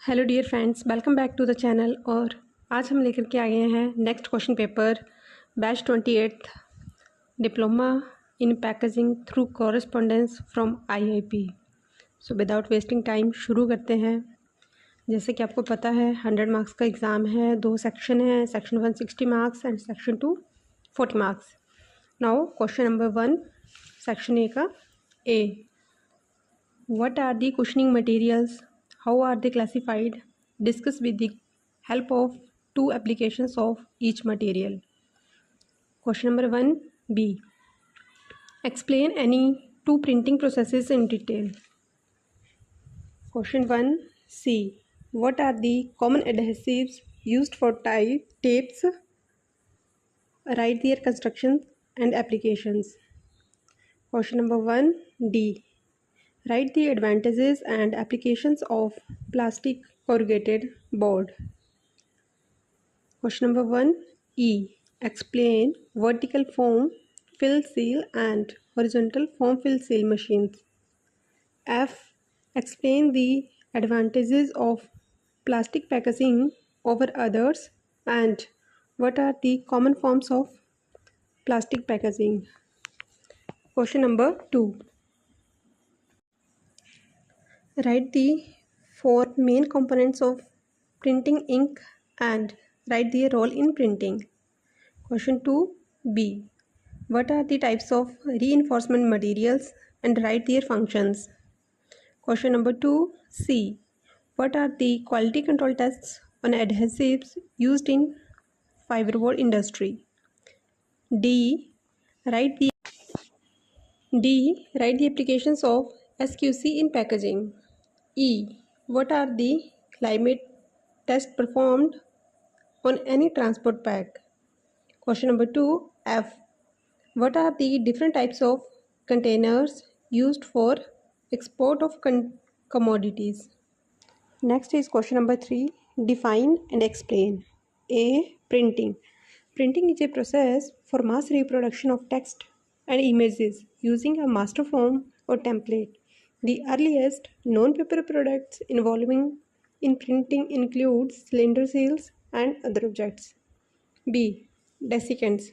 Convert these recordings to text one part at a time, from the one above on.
Hello dear friends, welcome back to the channel. और आज हम लेकर के आ गए हैं next question paper batch 28 diploma in packaging through correspondence from IIP. So without wasting time शुरू करते हैं। जैसे कि आपको पता है 100 मार्क्स का एग्ज़ाम है, 2 सेक्शन है, section 1 60 marks and section 2 40 marks. Now question number 1 section A का A, what are the questioning materials, how are they classified, discuss with the help of 2 applications of each material. Question number 1b, explain any 2 printing processes in detail. Question 1c, what are the common adhesives used for tapes, write their constructions and applications. Question number 1d, write the advantages and applications of plastic corrugated board. Question number 1e, explain vertical foam fill seal and horizontal foam fill seal machines. F, explain the advantages of plastic packaging over others and what are the common forms of plastic packaging. Question number 2, write the 4 main components of printing ink and write their role in printing. Question 2b, what are the types of reinforcement materials and write their functions. Question number 2c, what are the quality control tests on adhesives used in fiberboard industry. D, write the applications of SQC in packaging. E, what are the climate tests performed on any transport bag. Question number 2f, what are the different types of containers used for export of commodities. Next is question number 3, define and explain. A, printing. Printing is a process for mass reproduction of text and images using a master form or template. The earliest known paper products involving in printing include cylinder seals and other objects. B, desiccants.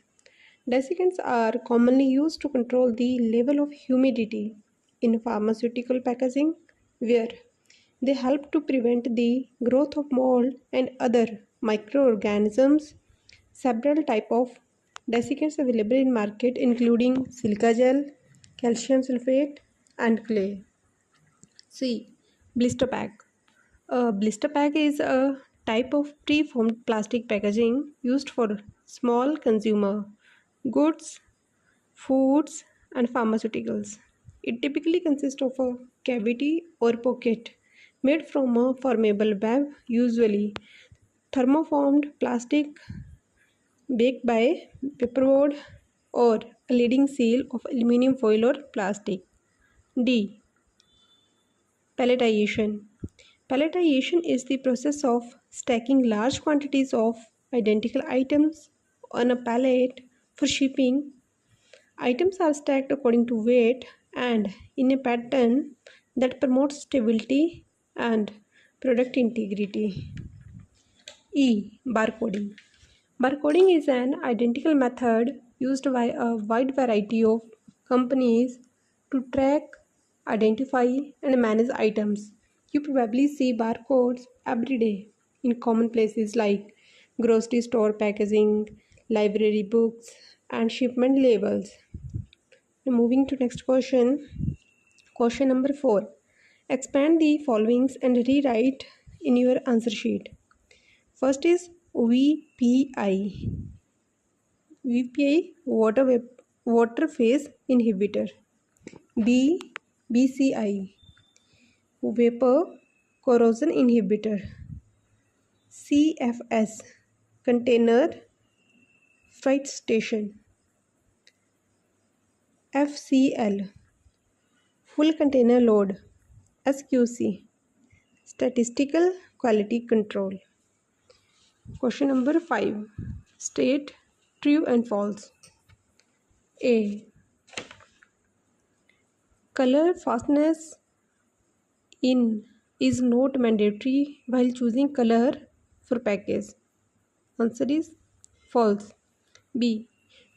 Desiccants are commonly used to control the level of humidity in pharmaceutical packaging, where they help to prevent the growth of mold and other microorganisms. Several types of desiccants available in market including silica gel, calcium sulfate and clay. C, blister pack. A blister pack is a type of pre-formed plastic packaging used for small consumer goods, foods, and pharmaceuticals. It typically consists of a cavity or pocket made from a formable web, usually thermoformed plastic, baked by paperboard or a leading seal of aluminum foil or plastic. D, palletization. Palletization is the process of stacking large quantities of identical items on a pallet for shipping. Items are stacked according to weight and in a pattern that promotes stability and product integrity. E, barcoding. Barcoding is an identical method used by a wide variety of companies to track, identify, and manage items. You probably see barcodes every day in common places like grocery store packaging, library books, and shipment labels. Now moving to next question. Question number 4. Expand the followings and rewrite in your answer sheet. First is VPI. VPI, water phase inhibitor. B, BCI, vapor corrosion inhibitor. CFS, container freight station. FCL, full container load. SQC, statistical quality control. Question number 5. State true and false. A, color fastness in is not mandatory while choosing color for package? Answer is false. B.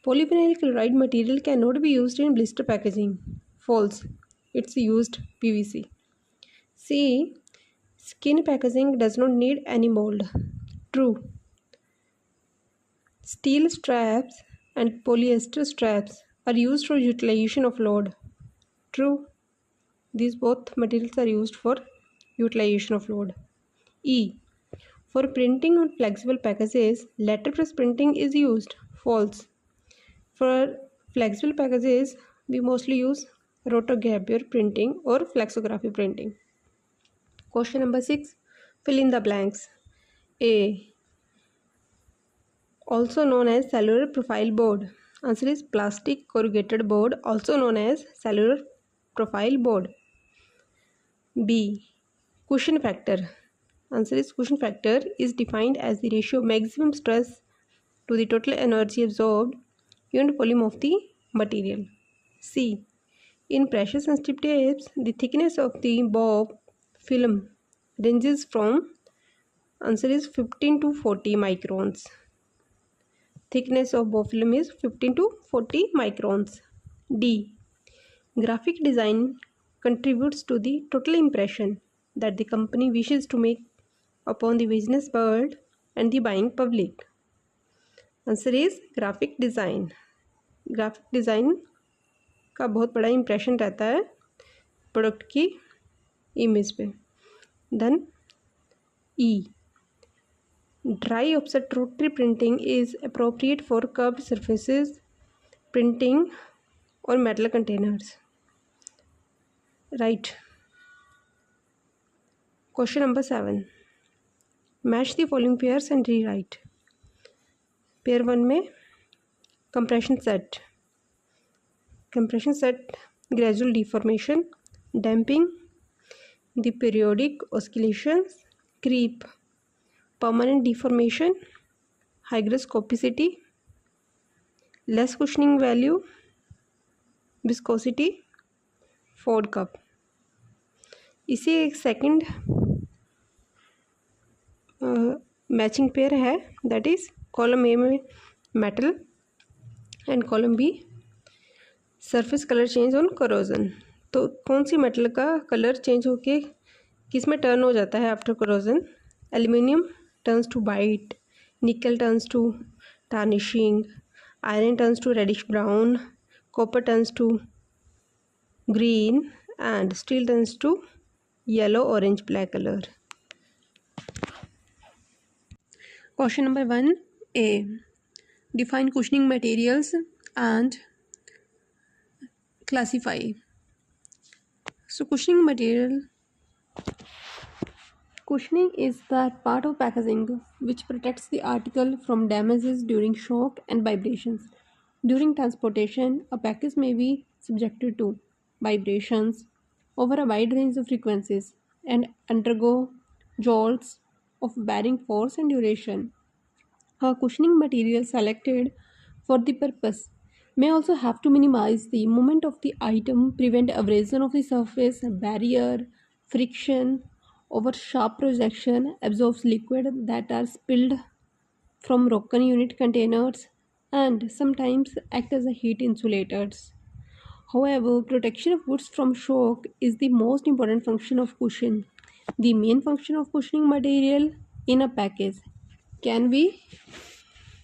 Polyvinyl chloride material cannot be used in blister packaging. False. It's used PVC. C. Skin packaging does not need any mold. True. Steel straps and polyester straps are used for utilization of load. True. These both materials are used for utilization of load. E. For printing on flexible packages, letterpress printing is used. False. For flexible packages, we mostly use rotogravure printing or flexography printing. Question number 6. Fill in the blanks. A. Also known as cellular profile board. Answer is plastic corrugated board, also known as cellular profile board. B. Cushion factor. Answer is cushion factor is defined as the ratio of maximum stress to the total energy absorbed unit volume of the material. C. In pressure sensitive tapes, the thickness of the bob film ranges from, answer is 15 to 40 microns. Thickness of bob film is 15 to 40 microns. D. Graphic design contributes to the total impression that the company wishes to make upon the business world and the buying public. Answer is graphic design. Graphic design का बहुत बड़ा impression रहता है product की image पे. Then E. Dry offset rotary printing is appropriate for curved surfaces printing और metal containers. Right. Question number 7. Match the following pairs and rewrite. Pair 1 में compression set gradual deformation, damping, the periodic oscillations, creep, permanent deformation, hygroscopicity, less cushioning value, viscosity, Ford cup. इसी एक second matching pair है, that is column A में metal and column B surface colour change on corrosion. तो कौन सी metal का colour change होके किस में टर्न हो जाता है after corrosion? Aluminium turns to white, nickel turns to tarnishing, iron turns to reddish brown, copper turns to green and steel turns to yellow orange black colour. Question number 1A. Define cushioning materials and classify. So cushioning is that part of packaging which protects the article from damages during shock and vibrations. During transportation, a package may be subjected to vibrations over a wide range of frequencies and undergo jolts of varying force and duration. A cushioning material selected for the purpose may also have to minimize the movement of the item, prevent abrasion of the surface, barrier, friction, over sharp projection, absorbs liquid that are spilled from broken unit containers, and sometimes act as a heat insulators. However, protection of goods from shock is the most important function of cushion. The main function of cushioning material in a package can be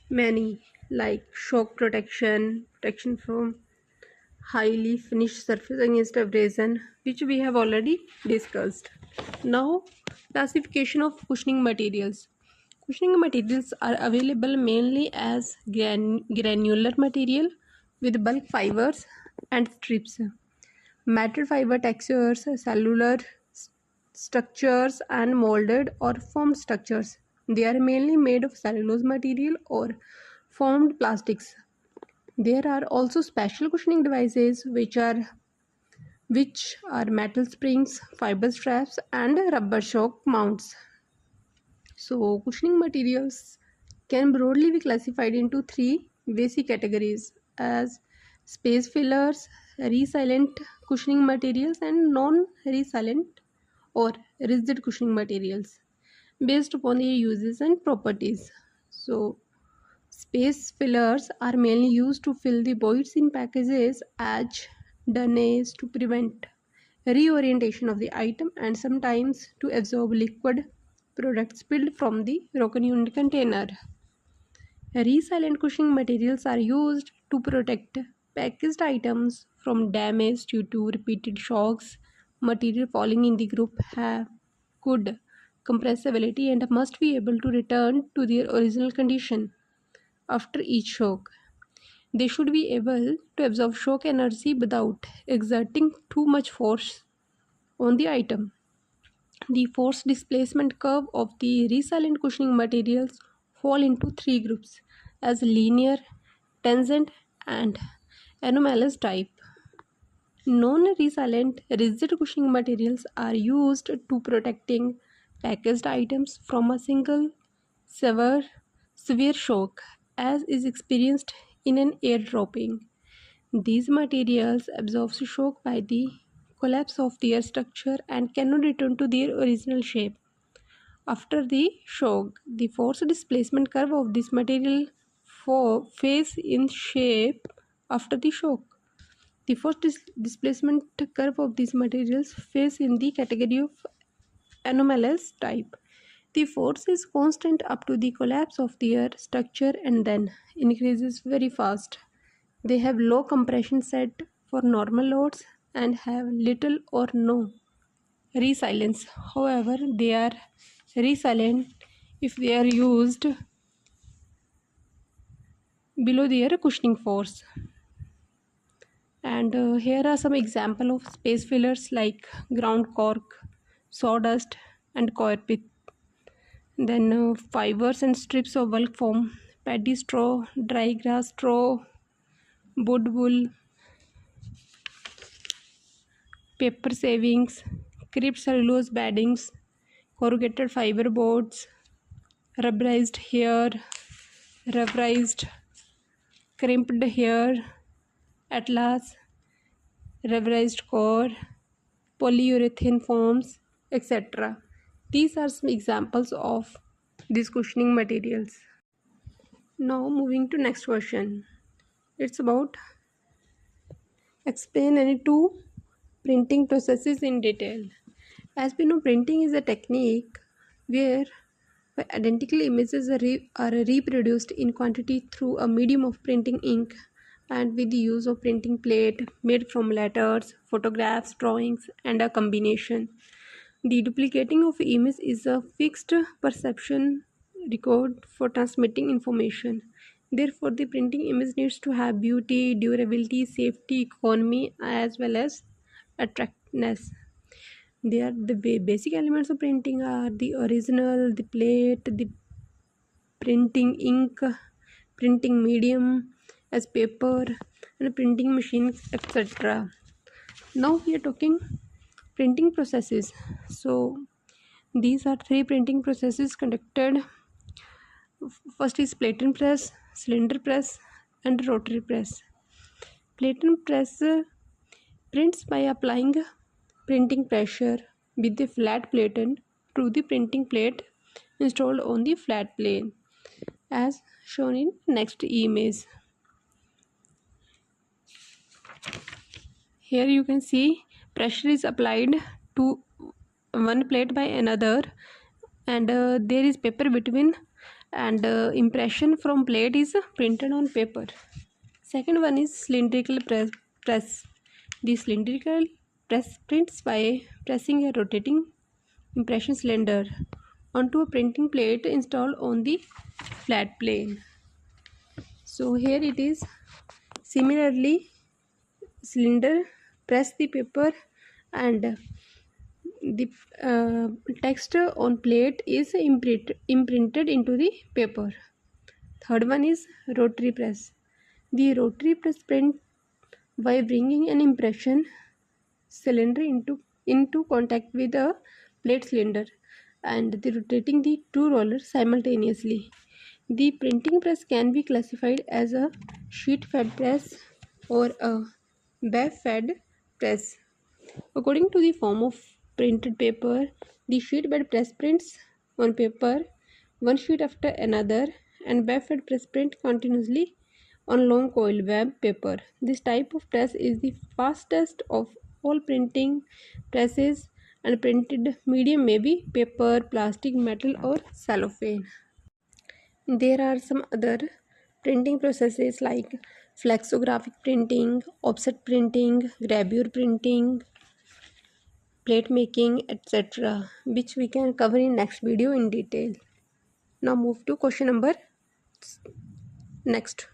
many, like shock protection from highly finished surface against abrasion, which we have already discussed. Now, classification of cushioning materials. Cushioning materials are available mainly as granular material with bulk fibers and strips, matter fiber textures, cellular structures, and molded or formed structures. They are mainly made of cellulose material or formed plastics. There are also special cushioning devices which are metal springs, fiber straps, and rubber shock mounts. So cushioning materials can broadly be classified into 3 basic categories as space fillers, resilient cushioning materials, and non-resilient or rigid cushioning materials based upon their uses and properties. So, space fillers are mainly used to fill the voids in packages as done is to prevent reorientation of the item and sometimes to absorb liquid products spilled from the broken unit container. Resilient cushioning materials are used to protect packaged items from damage due to repeated shocks. Material falling in the group have good compressibility and must be able to return to their original condition after each shock. They should be able to absorb shock energy without exerting too much force on the item. The force displacement curve of the resilient cushioning materials fall into three groups as linear, tangent, and anomalous type. Non-resilient rigid cushioning materials are used to protecting packaged items from a single severe shock as is experienced in an airdropping. These materials absorb shock by the collapse of their structure and cannot return to their original shape. After the shock, the force displacement curve of this material phase in shape after the shock. The force displacement curve of these materials phase in the category of anomalous type. The force is constant up to the collapse of their structure and then increases very fast. They have low compression set for normal loads and have little or no resilience. However, they are resilient if they are used below their cushioning force. And here are some example of space fillers like ground cork, sawdust, and coir pith. Then fibers and strips of bulk foam, paddy straw, dry grass straw, wood wool, paper savings, crimped cellulose beddings, corrugated fiber boards, rubberized hair, rubberized crimped hair, atlas, rubberized core, polyurethane foams, etc. These are some examples of these cushioning materials. Now moving to next question. It's about explain any two printing processes in detail. As we know, printing is a technique where identical images are reproduced in quantity through a medium of printing ink and with the use of printing plate made from letters, photographs, drawings, and a combination. The duplicating of image is a fixed perception record for transmitting information. Therefore, the printing image needs to have beauty, durability, safety, economy, as well as attractiveness. They are the basic elements of printing are the original, the plate, the printing ink, printing medium as paper, and printing machine, etc. Now we are talking printing processes. So these are three printing processes conducted. First is platen press, cylinder press, and rotary press. Platen press prints by applying printing pressure with the flat platen to the printing plate installed on the flat plane as shown in next image. Here you can see pressure is applied to one plate by another and there is paper between and impression from plate is printed on paper. Second one is cylindrical press. The cylindrical press prints by pressing a rotating impression cylinder onto a printing plate installed on the flat plane. So here it is. Similarly, cylinder press the paper and the text on plate is imprinted into the paper. Third one is rotary press. The rotary press print by bringing an impression cylinder into contact with a plate cylinder and the rotating the two rollers simultaneously. The printing press can be classified as a sheet fed press or a web fed press. According to the form of printed paper, The sheet bed press prints on paper one sheet after another and web fed press print continuously on long coil web paper. This type of press is the fastest of all printing presses, and printed medium may be paper, plastic, metal or cellophane. There are some other printing processes like flexographic printing, offset printing, gravure printing, plate making, etc., which we can cover in next video in detail. Now move to question number next.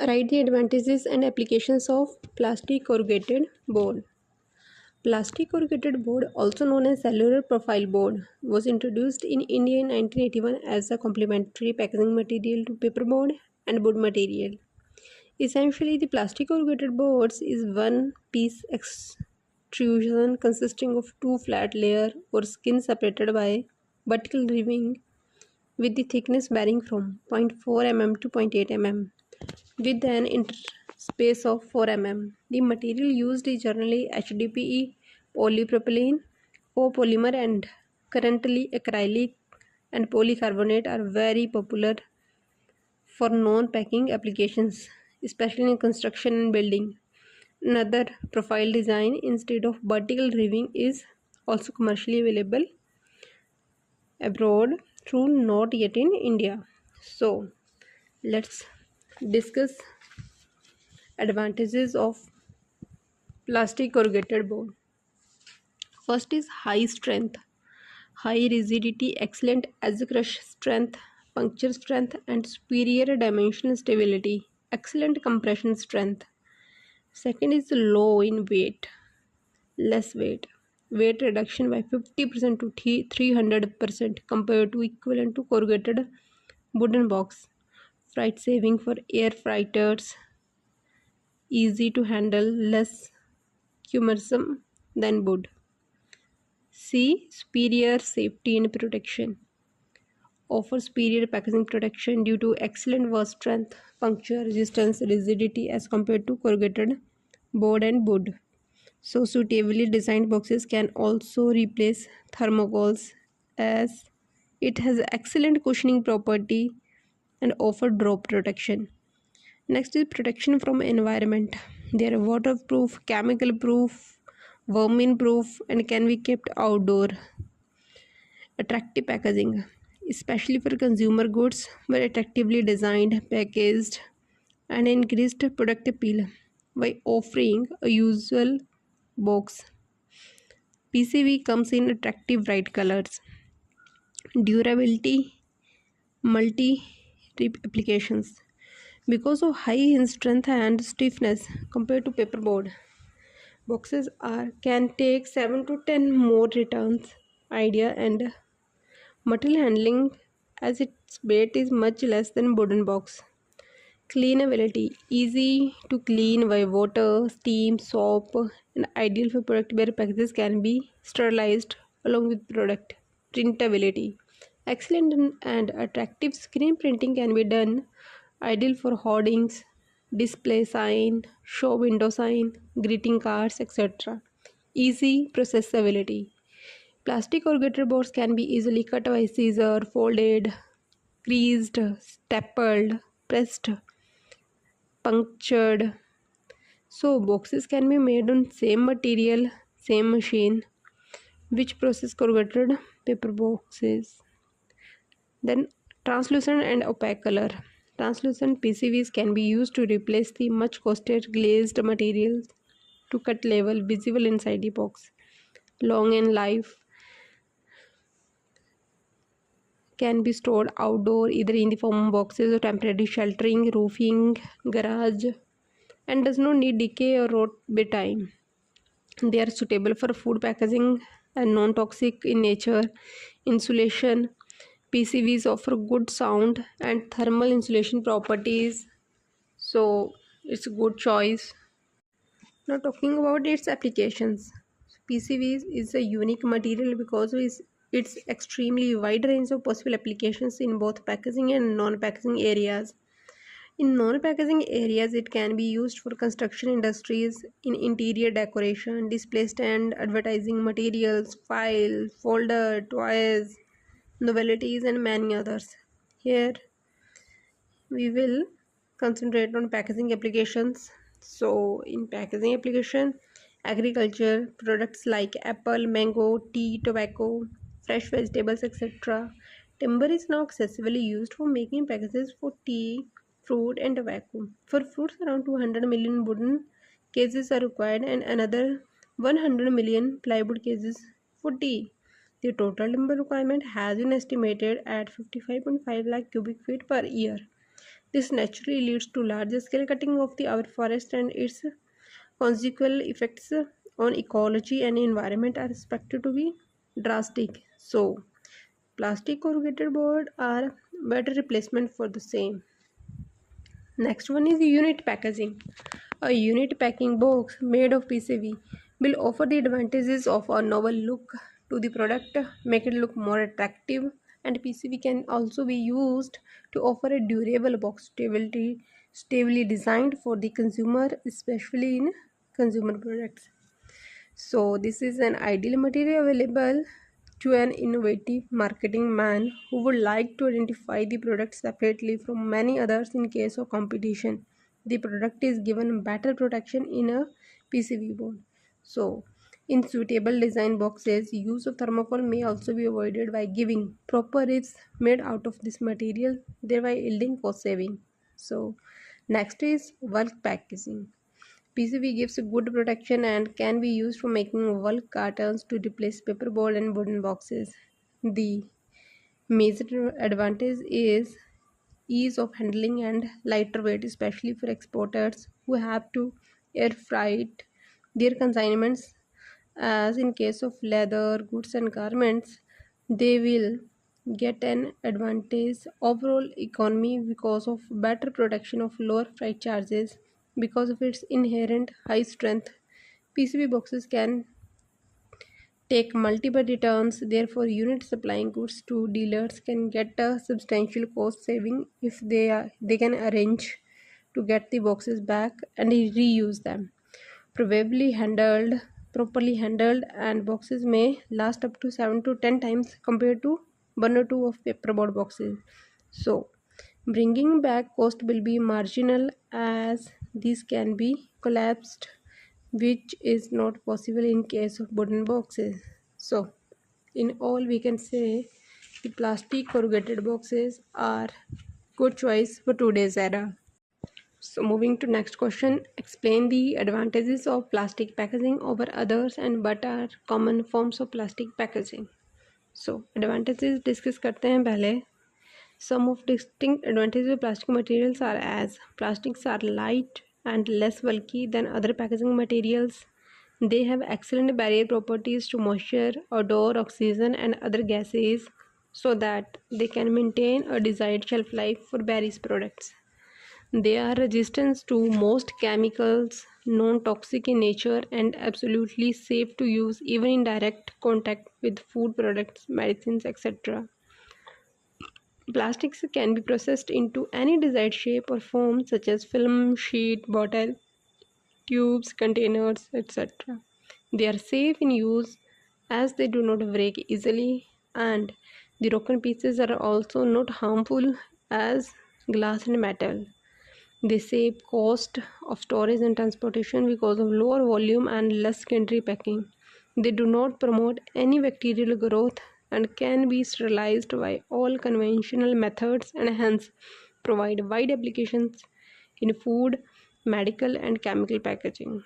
Write the advantages and applications of plastic corrugated board. Plastic corrugated board, also known as cellular profile board, was introduced in India in 1981 as a complementary packaging material to paperboard and wood material. Essentially, the plastic corrugated boards is one piece extrusion consisting of two flat layer or skin separated by vertical ribbing with the thickness varying from 0.4 mm to 0.8 mm with an interspace of 4 mm. The material used is generally HDPE, polypropylene, copolymer, and currently acrylic and polycarbonate are very popular for non-packing applications, especially in construction and building. Another profile design instead of vertical ribbing is also commercially available abroad through not yet in India. So let's discuss advantages of plastic corrugated board. First is high strength, high rigidity, excellent edge crush strength, puncture strength, and superior dimensional stability, excellent compression strength. Second is low in weight, less weight reduction by 50% to 300% compared to equivalent to corrugated wooden box. Freight saving for air freighters, easy to handle, less cumbersome than wood. C. Superior safety and protection. Offers superior packaging protection due to excellent wash strength, puncture resistance, rigidity as compared to corrugated board and wood. So suitably designed boxes can also replace thermocols as it has excellent cushioning property and offer drop protection. Next is protection from environment. They are waterproof, chemical proof, vermin proof, and can be kept outdoor. Attractive packaging, especially for consumer goods, were attractively designed, packaged, and increased product appeal by offering a usual box. PCV comes in attractive bright colors. Durability, multi applications. Because of high in strength and stiffness compared to paperboard, boxes can take 7 to 10 more returns. Idea and material handling as its weight is much less than wooden box. Cleanability, easy to clean by water, steam, soap, and ideal for product where packages can be sterilized along with product. Printability, excellent and attractive screen printing can be done, ideal for hoardings, display sign, show window sign, greeting cards, etc. Easy processability. Plastic corrugated boards can be easily cut by scissor, folded, creased, stapled, pressed, punctured. So boxes can be made on same material, same machine, which process corrugated paper boxes. Then translucent and opaque color. Translucent PCVs can be used to replace the much costlier glazed materials to cut level visible inside the box. Long in life, can be stored outdoor either in the form of boxes or temporary sheltering, roofing, garage, and does not need decay or rot with time. They are suitable for food packaging and non-toxic in nature. Insulation, PCVs offer good sound and thermal insulation properties, so it's a good choice. Now talking about its applications, PCVs is a unique material because of its extremely wide range of possible applications in both packaging and non-packaging areas. In non-packaging areas, it can be used for construction industries, in interior decoration, display stand, advertising materials, file, folder, toys, novelties, and many others. Here we will concentrate on packaging applications. So in packaging application, agriculture products like apple, mango, tea, tobacco, fresh vegetables, etc. Timber is now excessively used for making packages for tea, fruit, and tobacco. For fruits, around 200 million wooden cases are required and another 100 million plywood cases for tea. The total timber requirement has been estimated at 55.5 lakh cubic feet per year. This naturally leads to large scale cutting of our forest, and its consequential effects on ecology and environment are expected to be drastic. So, plastic corrugated board are better replacement for the same. Next one is unit packaging. A unit packing box made of PCV will offer the advantages of a novel look to the product, make it look more attractive, and PCV can also be used to offer a durable box stability, stably designed for the consumer, especially in consumer products. So this is an ideal material available to an innovative marketing man who would like to identify the product separately from many others in case of competition. The product is given better protection in a PCB board. So in suitable design boxes, use of thermocol may also be avoided by giving proper ribs made out of this material, thereby yielding cost saving. So next is bulk packaging. PCB gives good protection and can be used for making bulk cartons to replace paperboard and wooden boxes. The major advantage is ease of handling and lighter weight, especially for exporters who have to air freight their consignments. As in case of leather, goods, and garments, they will get an advantage overall economy because of better protection of lower freight charges. Because of its inherent high strength, PCB boxes can take multiple returns. Therefore, unit supplying goods to dealers can get a substantial cost saving if they can arrange to get the boxes back and reuse them. Probably handled properly handled, and boxes may last up to 7 to 10 times compared to one or two of paperboard boxes. So bringing back cost will be marginal as these can be collapsed, which is not possible in case of wooden boxes. So in all, we can say the plastic corrugated boxes are good choice for today's era. So moving to next question, explain the advantages of plastic packaging over others and what are common forms of plastic packaging. So advantages discuss करते हैं पहले. Some of distinct advantages of plastic materials are as plastics are light and less bulky than other packaging materials. They have excellent barrier properties to moisture, odor, oxygen, and other gases so that they can maintain a desired shelf life for various products. They are resistant to most chemicals, non-toxic in nature, and absolutely safe to use even in direct contact with food products, medicines, etc. Plastics can be processed into any desired shape or form such as film, sheet, bottle, tubes, containers, etc. They are safe in use as they do not break easily, and the broken pieces are also not harmful as glass and metal. They save cost of storage and transportation because of lower volume and less secondary packing. They do not promote any bacterial growth and can be sterilized by all conventional methods and hence provide wide applications in food, medical, and chemical packaging.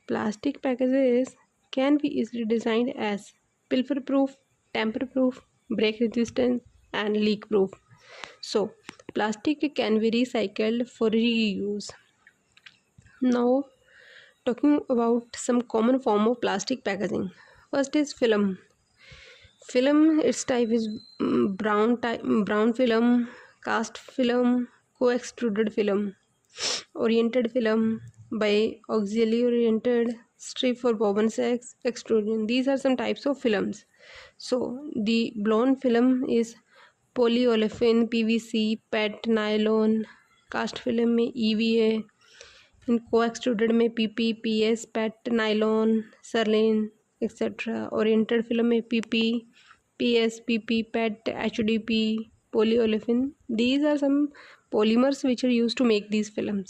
Plastic packages can be easily designed as pilfer proof, tamper proof, break resistant, and leak proof. So, plastic can be recycled for reuse. Now, talking about some common form of plastic packaging. First is film. Film, its type is brown film, cast film, co-extruded film, oriented film, by auxiliary oriented, strip for woven sex, extrusion. These are some types of films. So the blown film is polyolefin, PVC, PET, nylon, cast film में EVA, इन को extruded में PP, PS, PET, nylon, Surlyn et cetera. Oriented film में PP, PS, PP, PET, HDP, polyolefin. These are some polymers which are used to make these films.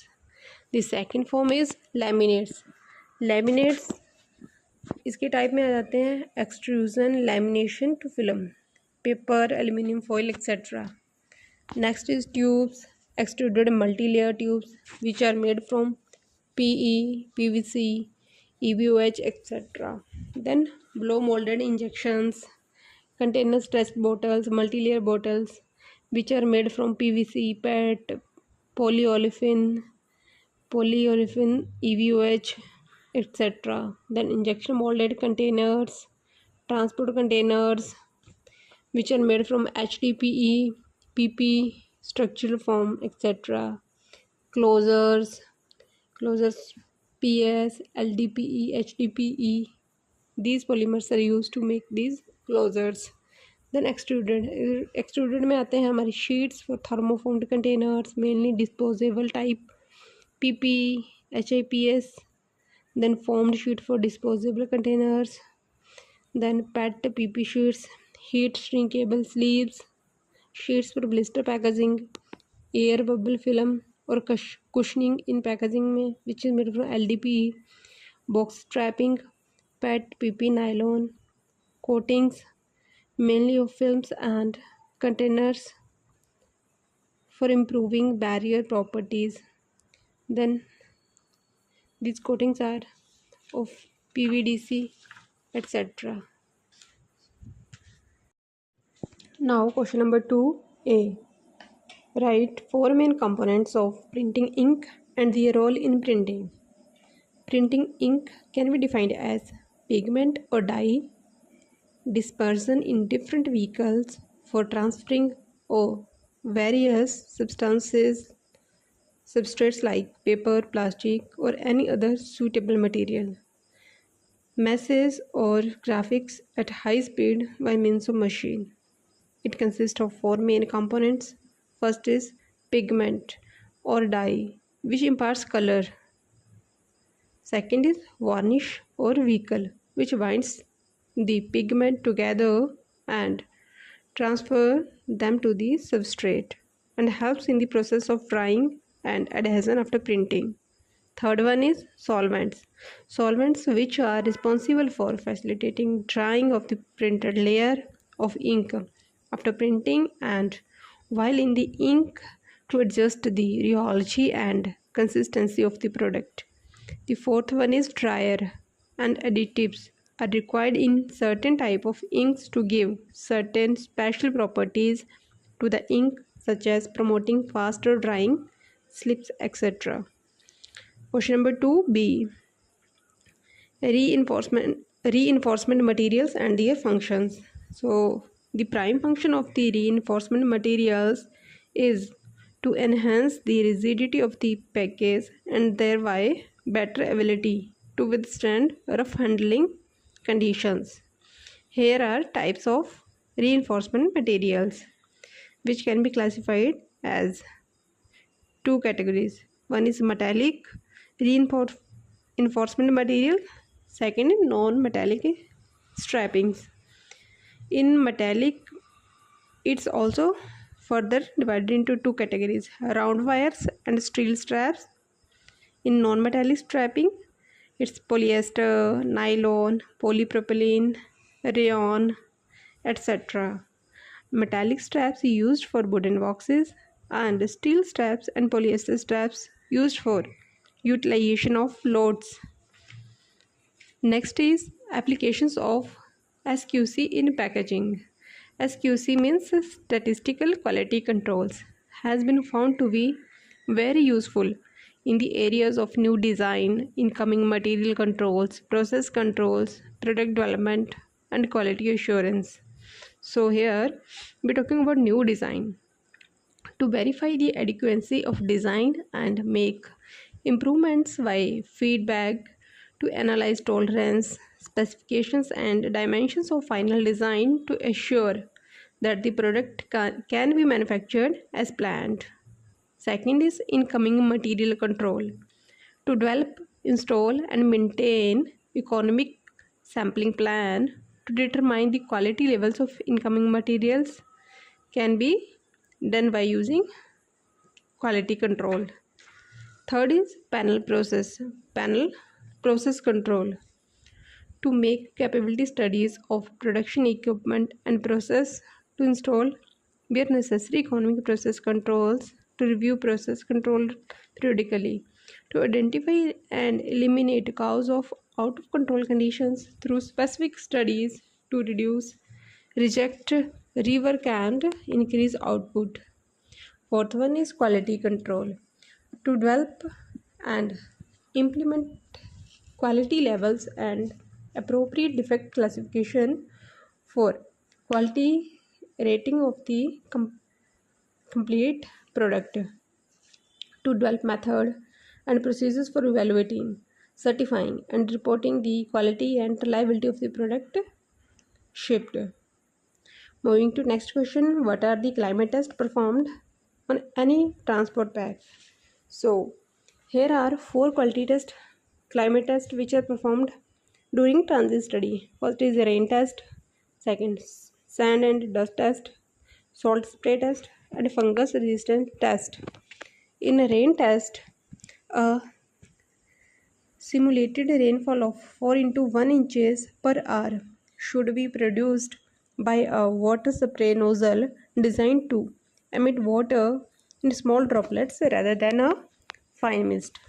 The second form is laminates. Laminates इसके type में आ जाते हैं extrusion, lamination to film, paper, aluminium foil et cetera. Next is tubes, extruded multi-layer tubes which are made from PE, PVC, EVOH, etc. Then blow molded injections, container stressed bottles, multi-layer bottles which are made from PVC, PET, polyolefin, EVOH, etc. Then injection molded containers, transport containers which are made from HDPE, PP, structural form, etc. Closures PS, LDPE, HDPE. These polymers are used to make these closures. Then extruded में आते हैं हमारी sheets for thermoformed containers, mainly disposable type, PP, HIPS. Then foamed sheet for disposable containers. Then PET, PP sheets, heat shrinkable sleeves, sheets for blister packaging, air bubble film और cushioning in packaging में which is made from LDPE, box strapping, PET, PP, nylon, coatings mainly of films and containers for improving barrier properties. Then these coatings are of PVDC, etc. Now question number 2A. Write 4 main components of printing ink and their role in printing. Printing ink can be defined as pigment or dye, dispersion in different vehicles for transferring or various substrates like paper, plastic, or any other suitable material. Messages or graphics at high speed by means of machine. It consists of 4 main components. First is pigment or dye, which imparts color. Second is varnish or vehicle, which binds the pigment together and transfer them to the substrate and helps in the process of drying and adhesion after printing. Third one is solvents. Solvents which are responsible for facilitating drying of the printed layer of ink after printing and while in the ink to adjust the rheology and consistency of the product. The fourth one is dryer, and additives are required in certain type of inks to give certain special properties to the ink such as promoting faster drying, slips, etc. Question number 2B. Reinforcement materials and their functions. So the prime function of the reinforcement materials is to enhance the rigidity of the package and thereby better ability to withstand rough handling conditions. Here are types of reinforcement materials which can be classified as 2 categories. One is metallic reinforcement material, second is non-metallic strappings. In metallic, it's also further divided into 2 categories, round wires and steel straps. In non-metallic strapping, it's polyester, nylon, polypropylene, rayon, etc. Metallic straps used for wooden boxes and steel straps and polyester straps used for utilization of loads. Next is applications of SQC in packaging. SQC means statistical quality controls, has been found to be very useful in the areas of new design, incoming material controls, process controls, product development, and quality assurance. So here we're talking about new design. To verify the adequacy of design and make improvements by feedback, to analyze tolerance, specifications and dimensions of final design to assure that the product can be manufactured as planned. Second is incoming material control. To develop, install and maintain economic sampling plan to determine the quality levels of incoming materials can be done by using quality control. Third is panel process control. To make capability studies of production equipment and process to install where necessary economic process controls, to review process control periodically, to identify and eliminate cause of out of control conditions through specific studies, to reduce, reject, rework and increase output. Fourth one is quality control. To develop and implement quality levels and appropriate defect classification for quality rating of the complete product. To develop method and procedures for evaluating, certifying and reporting the quality and reliability of the product shipped. Moving to next question, what are the climate tests performed on any transport pack? So here are 4 quality test climate tests which are performed during transit study. First is rain test, second sand and dust test, salt spray test and fungus resistant test. In a rain test, a simulated rainfall of 4 into 1 inches per hour should be produced by a water spray nozzle designed to emit water in small droplets rather than a fine mist.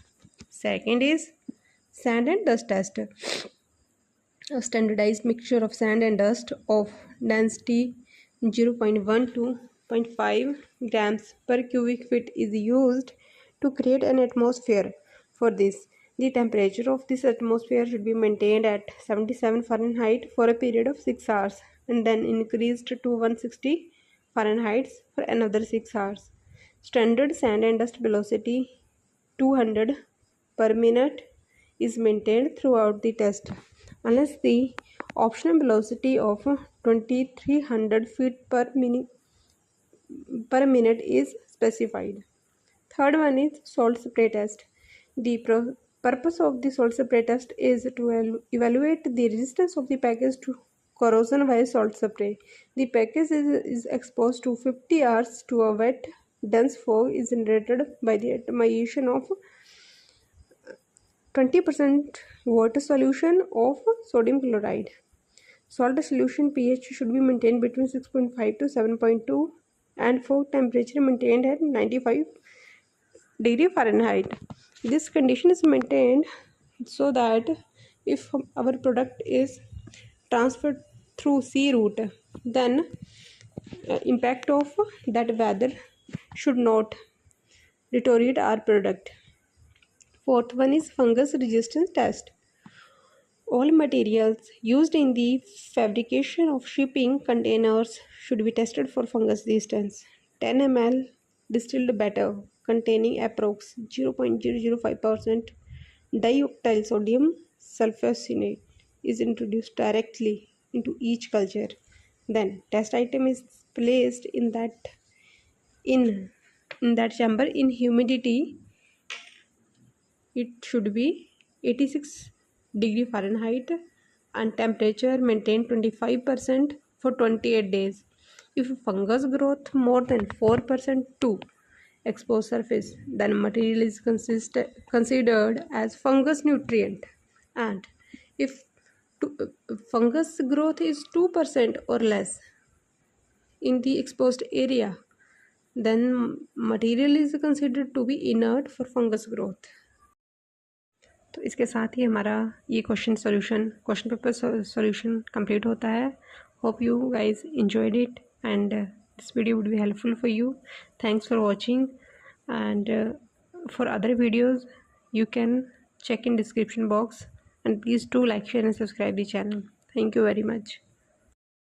Second is sand and dust test. A standardized mixture of sand and dust of density 0.1 to 0.5 grams per cubic feet is used to create an atmosphere. For this, the temperature of this atmosphere should be maintained at 77 Fahrenheit for a period of 6 hours and then increased to 160 Fahrenheit for another 6 hours. Standard sand and dust velocity 200 per minute is maintained throughout the test unless the optional velocity of 2300 feet per minute is specified. Third one is salt spray test. The purpose of the salt spray test is to evaluate the resistance of the package to corrosion via salt spray. The package is exposed to 50 hours to a wet dense fog is generated by the atomization of 20% water solution of sodium chloride. Salt solution pH should be maintained between 6.5 to 7.2 and fog temperature maintained at 95 degree Fahrenheit. This condition is maintained so that if our product is transferred through sea route, then impact of that weather should not deteriorate our product. Fourth one is fungus resistance test. All materials used in the fabrication of shipping containers should be tested for fungus resistance. 10 ml distilled batter containing approx 0.005% dioctyl sodium sulfosinate is introduced directly into each culture. Then test item is placed in that chamber in humidity. It should be 86 degree Fahrenheit and temperature maintained 25% for 28 days. If fungus growth more than 4% to exposed surface, then material is considered as fungus nutrient. And if fungus growth is 2% or less in the exposed area, then material is considered to be inert for fungus growth. तो इसके साथ ही हमारा ये question paper solution complete होता है. Hope you guys enjoyed it and this video would be helpful for you. Thanks for watching and for other videos you can check in description box and please do like, share and subscribe the channel. Thank you very much.